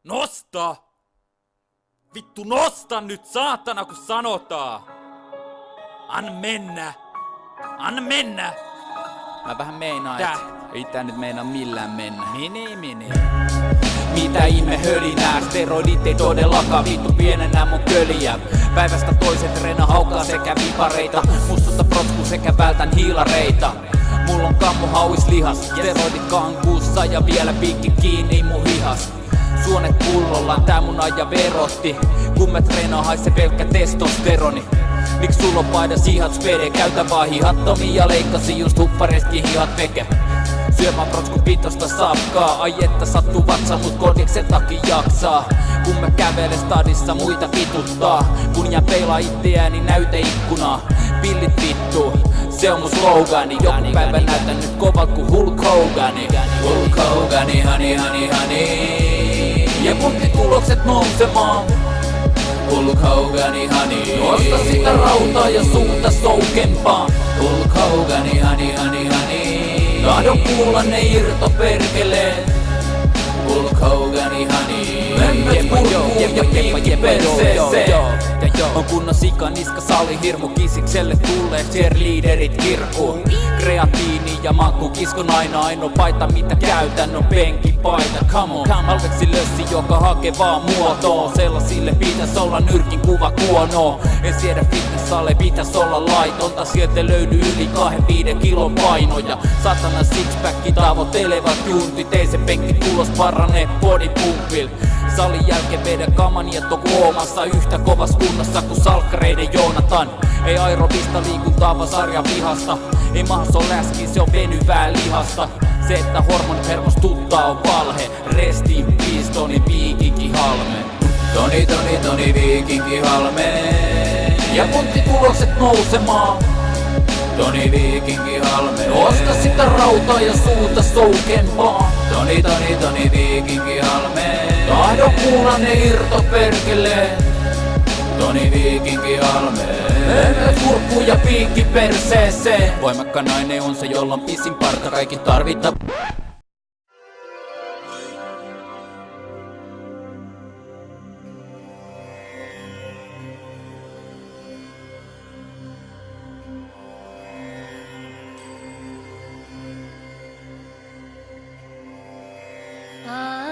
Nosta! Vittu nosta nyt saatana kun sanotaan! Anna mennä! Anna mennä! Mä vähän meinaan, Tää. ei tää nyt meinaa millään mennä. Menee. Mitä ihme hölinää, steroidit ei todellakaan vittu pienennä mun köliä. Päivästä toisen treena haukaa sekä vipareita, mustutta protsku sekä vältän hiilareita. Mulla on kammo hauis lihas, steroidit kankuussa ja vielä piikki kiinni mun hihas. Suonet pullolla, tää mun aja verotti, kun mä treenaan haise pelkkä testosteroni. Miks sulla on paidas hihat spede, käytä vaan hihattomia ja leikkasi just huppareiskin hihat veke. Syömään protskun pitosta safkaa, ai että sattuu vatsa mut kodiksen takia jaksaa. Kun mä kävelen stadissa muita vituttaa, kun jään peilaa itseäni näyteikkunaa. Pillit vittu, se on mun slogani, joku päivä näytän nyt kovat ku Hulk Hogani. Hulk Hogani, hani. Ja puntti tulokset nousemaan. Hulk Hogani, hani. Nosta sitä rautaa ja suunta soukempaa. Hulk Hogani, hani. Tahdon kuulla ne irto perkeleet. Hulk Hogani, hani. Memmät kurkkuun ja piikki perseeseen. On kunnon sika niska sali hirmu kisikselle tulleet cheerleaderit kirkkuun. Kreatiini ja maku kiskon aina paita mitä käytän on penkipaita. Come on, halveksi lössi joka hakee vaan muotoa. Sellaisille pitäis olla nyrkin kuva kuonoa. En siedä fitnessale pitäis olla laitonta. Sieltä löydy yli 2-5 kilon painoja. Satana sixpacki tavoittelevat juntit. Ei se penkki tulos paranee bodypumpil. Salin jälkeen vedä kamaniet on huomassa yhtä kovas kunnossa kuin salkkareiden Joonatan. Ei aerobista liikuntaa vaan sarjan vihasta. Ei mahas on läski, se on venyvää lihasta. Se että hormonit hermostuttaa on valhe. Rest in peace, Toni Viikinki Halme. Toni Viikinki Halme. Ja puntti tulokset nousemaan. Toni Viikinki Halme. Nosta sitä rautaa ja suunta soukempaa. Toni Viikinki Halme. Tahdon kuulla ne irto perkelee. Toni Viikinki Halme. Memmät kurkku ja piikki perseeseen. Voimakka nainen on se jolla on pisin parta kaikki tarvita. Ah